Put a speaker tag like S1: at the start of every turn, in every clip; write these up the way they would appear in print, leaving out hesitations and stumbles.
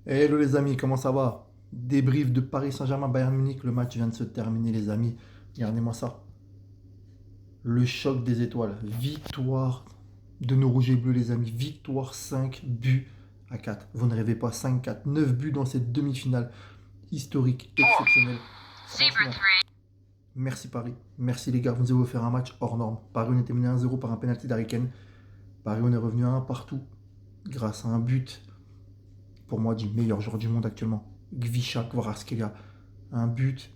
S1: Hello les amis, comment ça va? Débrief de Paris Saint-Germain Bayern Munich, le match vient de se terminer les amis. Regardez-moi ça. Le choc des étoiles. Victoire de nos rouges et bleus les amis. Victoire 5 buts à 4. Vous ne rêvez pas, 5-4. 9 buts dans cette demi-finale. Historique, exceptionnel. Franchement, merci Paris. Merci les gars, vous nous avez offert un match hors norme. Paris on était mené 1-0 par un penalty d'Harry Kane. Paris on est revenu à un partout grâce à un but pour moi, du meilleur joueur du monde actuellement. Gvisha Kvaratskhelia. Un but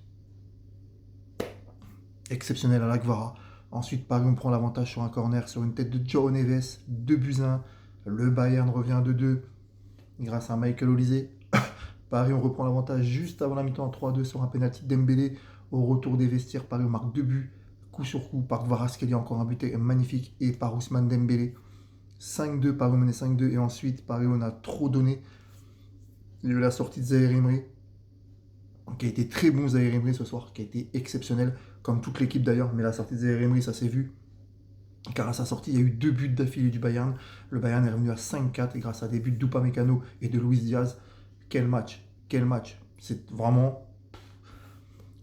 S1: exceptionnel à la Kvara. Ensuite, Paris, on prend l'avantage sur un corner, sur une tête de Joao Neves. 2 buts à 1. Le Bayern revient à 2-2 grâce à Michael Olise. Paris, on reprend l'avantage juste avant la mi-temps à 3-2 sur un penalty Dembélé. Au retour des vestiaires, Paris, on marque 2 buts. Coup sur coup, par Kvaratskhelia, encore un but magnifique. Et par Ousmane Dembélé. 5-2, Paris menait 5-2. Et ensuite, Paris, on a trop donné. Il y a eu la sortie de Zaïre Emery, qui a été très bon Zaïre Emery ce soir, qui a été exceptionnel, comme toute l'équipe d'ailleurs, mais la sortie de Zaïre Emery, ça s'est vu, car à sa sortie, il y a eu 2 buts d'affilée du Bayern. Le Bayern est revenu à 5-4 et grâce à des buts d'Upamecano et de Luis Diaz. Quel match, quel match. C'est vraiment,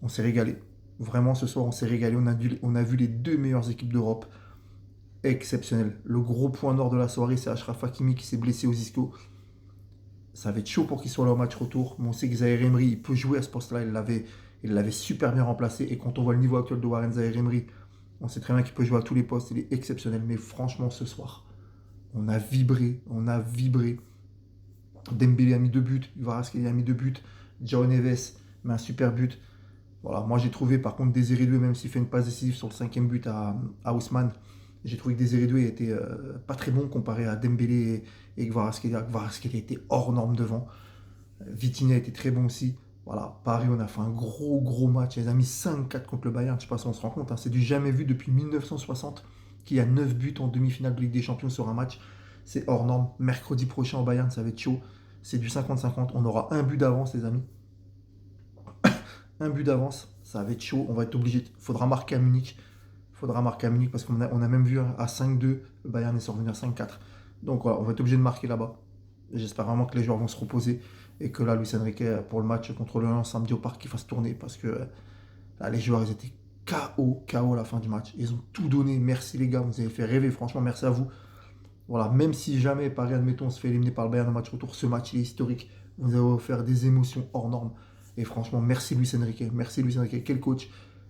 S1: on s'est régalé. Vraiment, ce soir, on s'est régalé. On a vu les deux meilleures équipes d'Europe. Exceptionnel. Le gros point nord de la soirée, c'est Achraf Hakimi qui s'est blessé aux ischios. Ça va être chaud pour qu'il soit là au match retour. Mais on sait que Zaïre Emery, il peut jouer à ce poste-là. Il l'avait super bien remplacé. Et quand on voit le niveau actuel de Warren Zaïre Emery, on sait très bien qu'il peut jouer à tous les postes. Il est exceptionnel. Mais franchement, ce soir, on a vibré. On a vibré. Dembélé a mis 2 buts. Kvaratskhelia a mis 2 buts. Joao Neves met un super but. Voilà, moi j'ai trouvé par contre Désiré Doué, même s'il fait une passe décisive sur le 5e but à Ousmane, j'ai trouvé que Désiré Doué était pas très bon comparé à Dembélé et Kvaratskhelia. Kvaratskhelia était hors norme devant. Vitinha était très bon aussi. Voilà, Paris, on a fait un gros match. Ils ont mis 5-4 contre le Bayern. Je ne sais pas si on se rend compte, hein. C'est du jamais vu depuis 1960 qu'il y a 9 buts en demi-finale de Ligue des Champions sur un match. C'est hors norme. Mercredi prochain au Bayern, ça va être chaud. C'est du 50-50. On aura un but d'avance, les amis. Un but d'avance, ça va être chaud. On va être obligé. Il faudra marquer à Munich. Il faudra marquer à Munich parce qu'on a même vu à 5-2. Le Bayern est revenu à 5-4. Donc voilà, on va être obligé de marquer là-bas. J'espère vraiment que les joueurs vont se reposer et que là, Luis Enrique, pour le match contre le Lens samedi au parc, il fasse tourner parce que là, les joueurs, ils étaient KO à la fin du match. Ils ont tout donné. Merci les gars, vous avez fait rêver. Franchement, merci à vous. Voilà, même si jamais Paris, admettons, se fait éliminer par le Bayern en match retour, ce match il est historique. Vous nous avez offert des émotions hors normes. Et franchement, merci Luis Enrique. Merci Luis Enrique. Quel coach.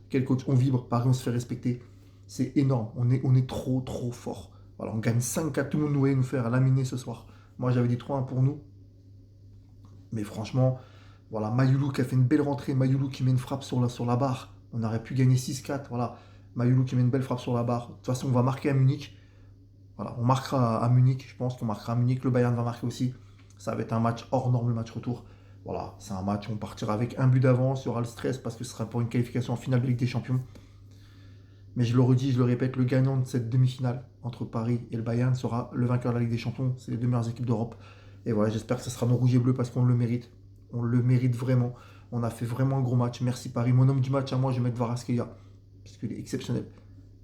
S1: Quel coach. On vibre. Paris, on se fait respecter. C'est énorme. On est trop fort. Voilà, on gagne 5-4. Tout le monde nous voyait nous faire laminer ce soir. Moi, j'avais dit 3-1 pour nous. Mais franchement, voilà, Mayoulou qui a fait une belle rentrée. Mayoulou qui met une frappe sur la barre. On aurait pu gagner 6-4. Voilà. Mayoulou qui met une belle frappe sur la barre. De toute façon, on va marquer à Munich. Voilà, on marquera à Munich, je pense qu'on marquera à Munich. Le Bayern va marquer aussi. Ça va être un match hors norme, le match retour. Voilà, c'est un match où on partira avec un but d'avance. Il y aura le stress parce que ce sera pour une qualification en finale de Ligue des Champions. Mais je le redis, je le répète, le gagnant de cette demi-finale entre Paris et le Bayern sera le vainqueur de la Ligue des Champions. C'est les deux meilleures équipes d'Europe. Et voilà, j'espère que ce sera nos rouges et bleus parce qu'on le mérite. On le mérite vraiment. On a fait vraiment un gros match. Merci Paris. Mon homme du match à moi, je vais mettre Kvaratskhelia parce qu'il est exceptionnel.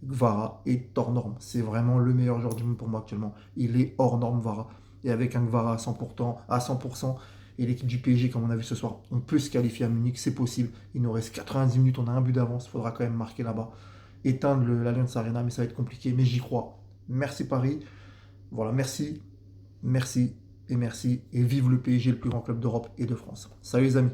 S1: Kvara est hors norme. C'est vraiment le meilleur joueur du monde pour moi actuellement. Il est hors norme, Kvara. Et avec un Kvara à 100% et l'équipe du PSG, comme on a vu ce soir, on peut se qualifier à Munich, c'est possible. Il nous reste 90 minutes, on a un but d'avance, il faudra quand même marquer là-bas. Éteindre l'Allianz Arena, mais ça va être compliqué. Mais j'y crois. Merci Paris. Voilà, merci, merci et merci. Et vive le PSG, le plus grand club d'Europe et de France. Salut les amis.